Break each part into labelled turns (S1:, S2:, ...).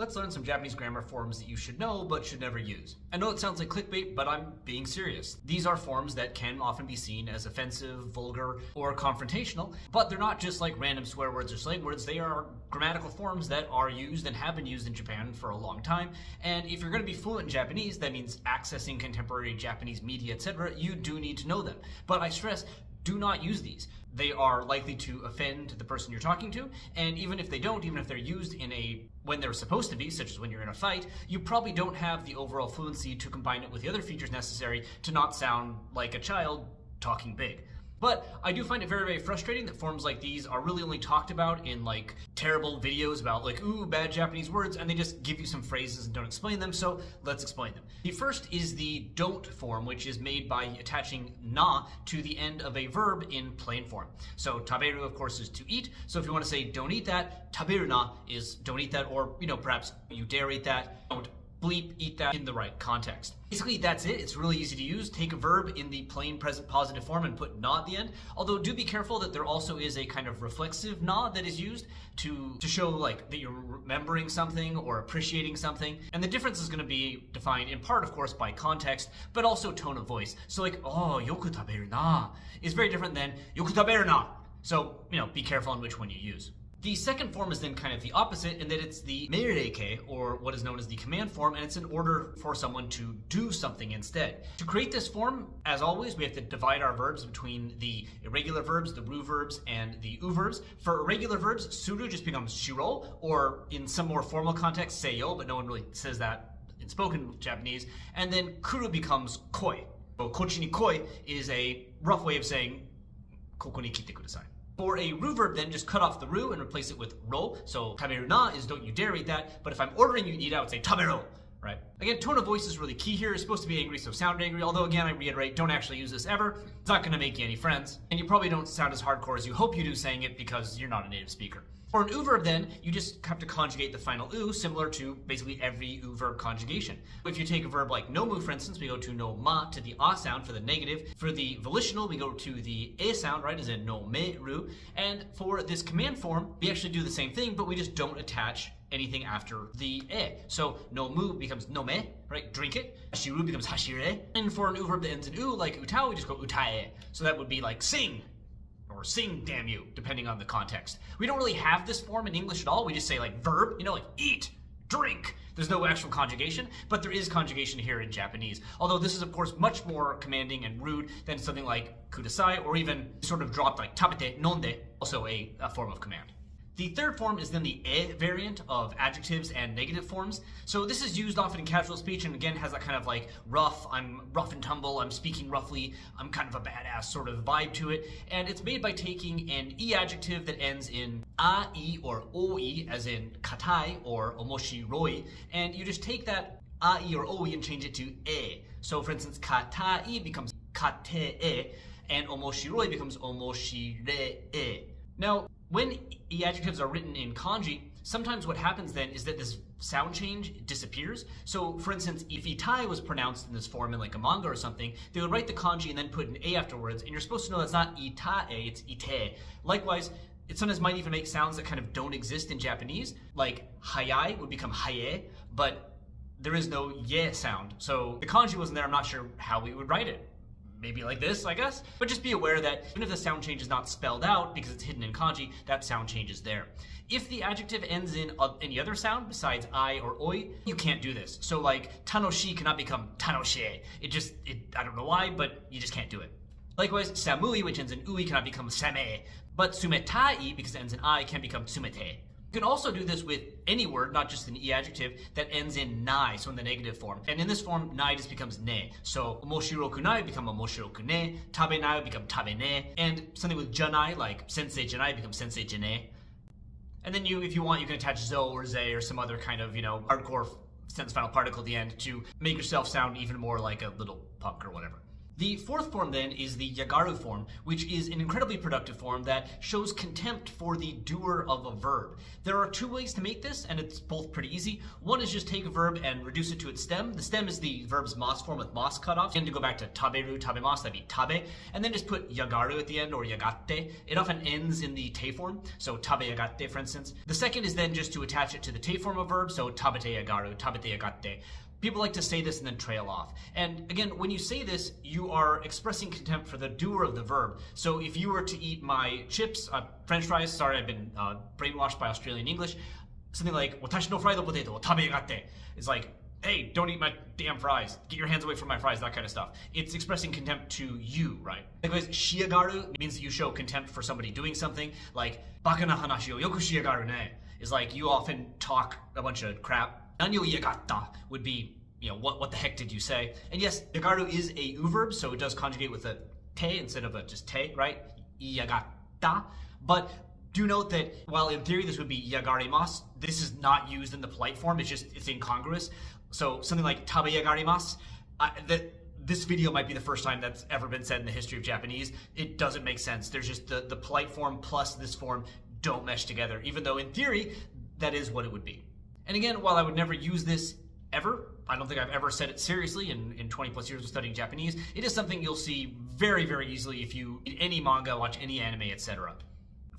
S1: Let's learn some Japanese grammar forms that you should know but should never use. I know it sounds like clickbait, but I'm being serious. These are forms that can often be seen as offensive, vulgar, or confrontational, but they're not just like random swear words or slang words. They are grammatical forms that are used and have been used in Japan for a long time. And if you're going to be fluent in Japanese, that means accessing contemporary Japanese media, etc., you do need to know them. But I stress, do not use these. They are likely to offend the person you're talking to, and even if they don't, even if they're used when they're supposed to be, such as when you're in a fight, you probably don't have the overall fluency to combine it with the other features necessary to not sound like a child talking big. But I do find it very, very frustrating that forms like these are really only talked about in like terrible videos about like, ooh, bad Japanese words, and they just give you some phrases and don't explain them, so let's explain them. The first is the don't form, which is made by attaching na to the end of a verb in plain form. So taberu, of course, is to eat. So if you want to say don't eat that, taberu na is don't eat that, or perhaps you dare eat that, don't bleep eat that in the right context. Basically, that's it. It's really easy to use. Take a verb in the plain present positive form and put na at the end. Although do be careful that there also is a kind of reflexive na that is used to show like that you're remembering something or appreciating something. And the difference is going to be defined in part, of course, by context, but also tone of voice. So like, oh, yoku taberu na is very different than yoku taberu na. So, be careful on which one you use. The second form is then kind of the opposite in that it's the meireike, or what is known as the command form, and it's an order for someone to do something instead. To create this form, as always, we have to divide our verbs between the irregular verbs, the ru verbs, and the u verbs. For irregular verbs, suru just becomes shiro, or in some more formal context, seiyo, but no one really says that in spoken Japanese. And then kuru becomes koi. So kochi ni koi is a rough way of saying koko ni kitte kudasai. For a ru verb, then just cut off the ru and replace it with ro. So taberu na is don't you dare eat that. But if I'm ordering you to eat, I would say taberu, right? Again, tone of voice is really key here. It's supposed to be angry, so sound angry. Although again, I reiterate, don't actually use this ever. It's not going to make you any friends. And you probably don't sound as hardcore as you hope you do saying it because you're not a native speaker. For an u verb then, you just have to conjugate the final u, similar to basically every u verb conjugation. If you take a verb like nomu, for instance, we go to no ma to the a sound for the negative. For the volitional, we go to the e sound, right, as in no me ru. And for this command form, we actually do the same thing, but we just don't attach anything after the e. So no mu becomes no me, right, drink it. Hashiru becomes hashire. And for an u verb that ends in u, like utao, we just go utae. So that would be like sing, or sing, damn you, depending on the context. We don't really have this form in English at all. We just say like verb, like eat, drink. There's no actual conjugation, but there is conjugation here in Japanese. Although this is, of course, much more commanding and rude than something like kudasai, or even sort of dropped like tabete, nonde, also a form of command. The third form is then the e variant of adjectives and negative forms. So this is used often in casual speech and again has that kind of like rough, I'm rough and tumble, I'm speaking roughly, I'm kind of a badass sort of vibe to it. And it's made by taking an e adjective that ends in a, I, or oi, as in katai or omoshiroi, and you just take that a, I, or oi and change it to e. So for instance, katai becomes kate, and omoshiroi becomes omoshire. Now, when e adjectives are written in kanji, sometimes what happens then is that this sound change disappears. So, for instance, if itai was pronounced in this form in like a manga or something, they would write the kanji and then put an a afterwards, and you're supposed to know that's not itae, it's ite. Likewise, it sometimes might even make sounds that kind of don't exist in Japanese, like hayai would become haye, but there is no ye sound. So the kanji wasn't there, I'm not sure how we would write it. Maybe like this, I guess. But just be aware that even if the sound change is not spelled out because it's hidden in kanji, that sound change is there. If the adjective ends in any other sound besides I or oi, you can't do this. So like tanoshi cannot become tanoshe. I don't know why, but you just can't do it. Likewise, samui, which ends in ui, cannot become same. But sumetai, because it ends in I, can become sumete. You can also do this with any word, not just an e adjective, that ends in nai, so in the negative form. And in this form, nai just becomes ne. So omoshiroku nai become omoshiroku ne, tabe nai become tabe ne, and something with janai, like sensei janai, becomes sensei jane. And then if you want, you can attach zo or ze or some other kind of, hardcore sentence final particle at the end to make yourself sound even more like a little punk or whatever. The fourth form then is the yagaru form, which is an incredibly productive form that shows contempt for the doer of a verb. There are two ways to make this, and it's both pretty easy. One is just take a verb and reduce it to its stem. The stem is the verb's mas form with mas cut off. And to go back to taberu, tabemasu, that'd be tabe. And then just put yagaru at the end, or yagate. It often ends in the te form, so tabe yagate, for instance. The second is then just to attach it to the te form of verb, so tabete yagaru, tabete yagate. People like to say this and then trail off. And again, when you say this, you are expressing contempt for the doer of the verb. So if you were to eat my chips, French fries, sorry, I've been brainwashed by Australian English, something like, watashi no fried potato o tabegate, is like, hey, don't eat my damn fries. Get your hands away from my fries, that kind of stuff. It's expressing contempt to you, right? Likewise, shiagaru means that you show contempt for somebody doing something, like, baka na hanashi o yoku shiagaru ne, is like, you often talk a bunch of crap. Nanyo yagatta would be, what the heck did you say? And yes, yagaru is a u verb, so it does conjugate with a te instead of a just te, right? Yagatta. But do note that while in theory this would be yagarimasu, this is not used in the polite form, it's incongruous. So something like tabe yagarimasu, this video might be the first time that's ever been said in the history of Japanese. It doesn't make sense. There's just the polite form plus this form don't mesh together, even though in theory, that is what it would be. And again, while I would never use this ever, I don't think I've ever said it seriously in 20 plus years of studying Japanese, it is something you'll see very, very easily if you read any manga, watch any anime, etc.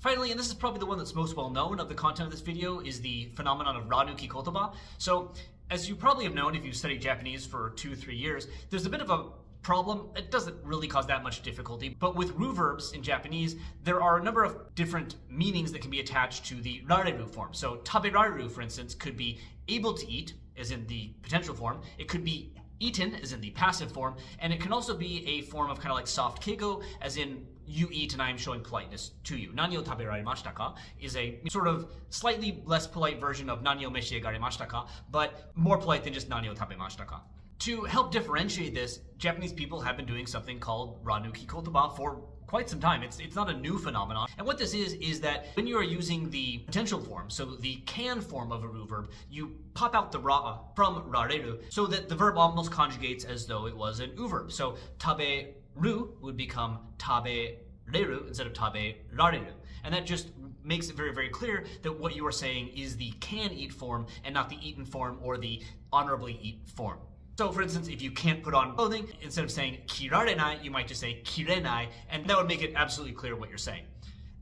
S1: Finally, and this is probably the one that's most well known of the content of this video, is the phenomenon of Ranuki kotoba. So, as you probably have known if you've studied Japanese for 2-3 years, there's a bit of a problem. It doesn't really cause that much difficulty, but with ru verbs in Japanese, there are a number of different meanings that can be attached to the rareru form. So taberareru, for instance, could be able to eat, as in the potential form. It could be eaten, as in the passive form, and it can also be a form of kind of like soft keigo, as in you eat and I am showing politeness to you. Nani o taberarimashita ka is a sort of slightly less polite version of nani o meshiagarimashita ka, but more polite than just nani o tabemashita ka. To help differentiate this, Japanese people have been doing something called Ranuki kotoba for quite some time. It's not a new phenomenon. And what this is that when you are using the potential form, so the can form of a ru verb, you pop out the ra from rareru so that the verb almost conjugates as though it was an u verb. So taberu would become tabereru instead of taberareru. And that just makes it very, very clear that what you are saying is the can eat form and not the eaten form or the honorably eat form. So, for instance, if you can't put on clothing, instead of saying kirarenai, you might just say kirenai, and that would make it absolutely clear what you're saying.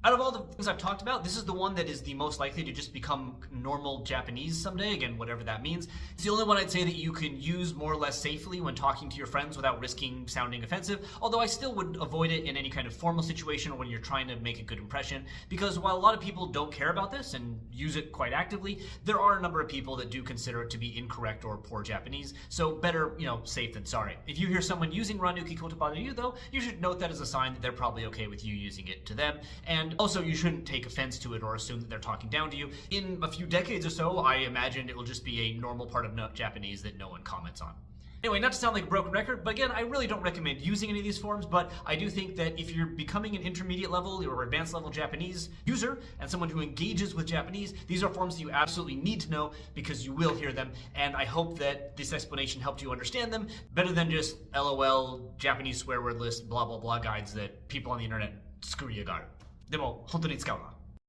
S1: Out of all the things I've talked about, this is the one that is the most likely to just become normal Japanese someday, again, whatever that means. It's the only one I'd say that you can use more or less safely when talking to your friends without risking sounding offensive, although I still would avoid it in any kind of formal situation or when you're trying to make a good impression, because while a lot of people don't care about this and use it quite actively, there are a number of people that do consider it to be incorrect or poor Japanese, so better, safe than sorry. If you hear someone using Ranuki kotoba to you, though, you should note that as a sign that they're probably okay with you using it to them, and also you shouldn't take offense to it or assume that they're talking down to you. In a few decades or so, I imagine it will just be a normal part of Japanese that no one comments on. Anyway, not to sound like a broken record, but again, I really don't recommend using any of these forms, but I do think that if you're becoming an intermediate level or advanced level Japanese user and someone who engages with Japanese, these are forms that you absolutely need to know because you will hear them, and I hope that this explanation helped you understand them better than just LOL, Japanese swear word list, blah blah blah guides that people on the internet screw you got. でも本当に使うな。